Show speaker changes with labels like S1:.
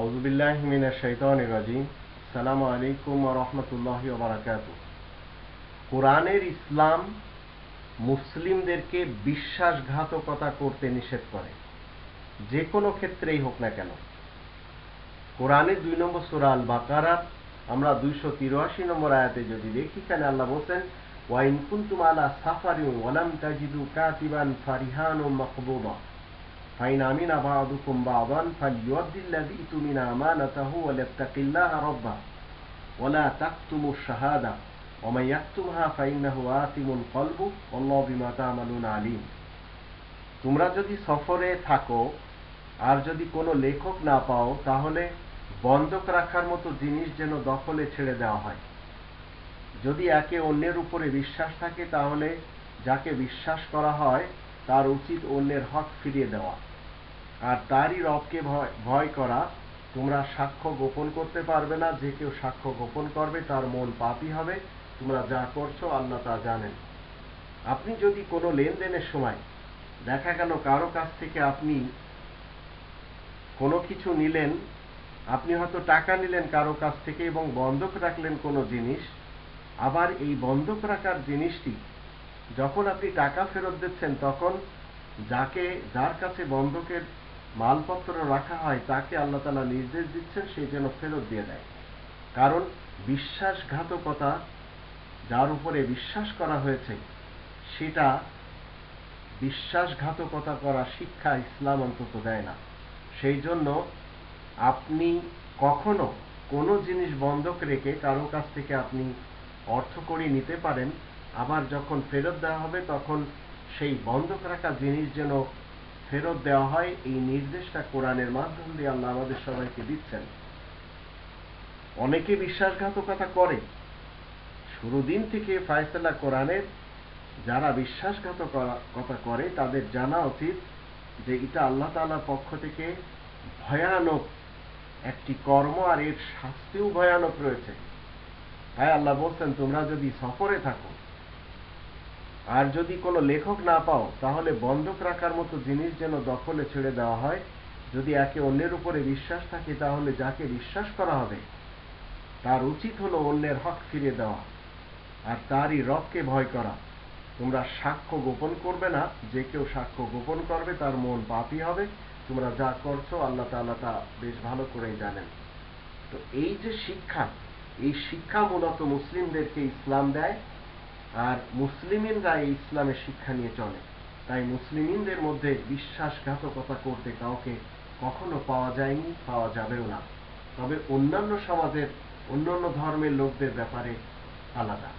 S1: আউযু বিল্লাহি মিনাশ শাইতানির রাজিম। আসসালামু আলাইকুম ওয়া রাহমাতুল্লাহি ওয়া বারাকাতুহু। কোরআনের ইসলাম মুসলিমদেরকে বিশ্বাসঘাতকতা করতে নিষেধ করে, যে কোনো ক্ষেত্রেই হোক না কেন। কোরআনের 2 নম্বর সূরা আল বাকারার আমরা 283 নম্বর আয়াতে যদি দেখি, এখানে আল্লাহ বলেন, ওয়া ইন কুনতুম আলা সাফারিন ওয়া লাম তাজিদু কাতিবান ফারিহানুম মাকবুদা ফাইন আমিনা বা'দুকুম বা'দান ফালইউদ্দিল্লাযী তুমিনা আমানাতাহু ওয়া লিয়াত্তাকিল্লাহা রাব্বাহু ওয়া লা তাকতুমুশ শাহাদা ওয়া মান ইয়াকতুমহা ফাইন্নাহু আতিমুন কলবুহু ওয়াল্লাহু বিমা তা'মালুনা আলীম। তোমরা যদি সফরে থাকো আর যদি কোনো লেখক না পাও, তাহলে বন্ধক রাখার মতো জিনিস যেন দখলে ছেড়ে দেওয়া হয়। যদি একে অন্যের উপরে বিশ্বাস থাকে, তাহলে যাকে বিশ্বাস করা হয় তার উচিত অন্যের হক ফিরিয়ে দেওয়া, আর তারই রবকে ভয় করা। তোমরা সাক্ষ্য গোপন করতে পারবে না, যে কেউ সাক্ষ্য গোপন করবে তার মন পাপী হবে। তোমরা যা করছো আল্লাহ তা জানেন। আপনি যদি কোনো লেনদেনের সময় দেখা গেল কারো কাছ থেকে আপনি কোনো কিছু নিলেন, আপনি হয়তো টাকা নিলেন কারো কাছ থেকে এবং বন্ধক রাখলেন কোনো জিনিস, আবার এই বন্ধক রাখার জিনিসটি যখন আপনি টাকা ফেরত দিচ্ছেন, তখন যার কাছে বন্ধকের মালপত্র রাখা হয় তাকে আল্লাহ তাআলা নির্দেশ দিচ্ছেন সে যেন ফেরত দিয়ে দেয়। কারণ বিশ্বাসঘাতকতা, যার উপরে বিশ্বাস করা হয়েছে, সেটা বিশ্বাসঘাতকতা করা শিক্ষা ইসলাম অন্তত দেয় না। সেই জন্য আপনি কখনো কোনো জিনিস বন্ধক রেখে কারো কাছ থেকে আপনি অর্থ করে নিতে পারেন, আবার যখন ফেরত দেওয়া হবে তখন সেই বন্ধক রাখা জিনিস যেন ফেরত দেওয়া হয়, এই নির্দেশটা কোরআনের মাধ্যম দিয়ে আল্লাহ আমাদের সবাইকে দিচ্ছেন। অনেকে বিশ্বাসঘাতকতা করে, শুরু দিন থেকে ফায়সালা কোরআনের। যারা বিশ্বাসঘাতকতা করে তাদের জানা উচিত যে এটা আল্লাহ তাআলার পক্ষ থেকে ভয়ানক একটি কর্ম, আর এর শাস্তিও ভয়ানক রয়েছে। তাই আল্লাহ বলছেন, তোমরা যদি সফরে থাকো আর যদি কোনো লেখক না পাও, তাহলে বন্ধক রাখার মতো জিনিস যেন দখলে ছেড়ে দেওয়া হয়। যদি একে অন্যের উপরে বিশ্বাস থাকে, তাহলে যাকে বিশ্বাস করা হবে তার উচিত হলো অন্যের হক ফিরিয়ে দেওয়া, আর তারই রবকে ভয় করা। তোমরা সাক্ষ্য গোপন করবে না, যে কেউ সাক্ষ্য গোপন করবে তার মন পাপী হবে। তোমরা যা করছো আল্লাহ তাআলা তা বেশ ভালো করেই জানেন। তো এই যে শিক্ষা, এই শিক্ষা মূলত মুসলিমদেরকে ইসলাম দেয়, আর মুসলিমিনরা এই ইসলামের শিক্ষা নিয়ে চলে। তাই মুসলিমিনদের মধ্যে বিশ্বাসঘাতকতা করতে কাউকে কখনো পাওয়া যায়নি, পাওয়া যাবেও না। তবে অন্যান্য সমাজের, অন্যান্য ধর্মের লোকদের ব্যাপারে আলাদা।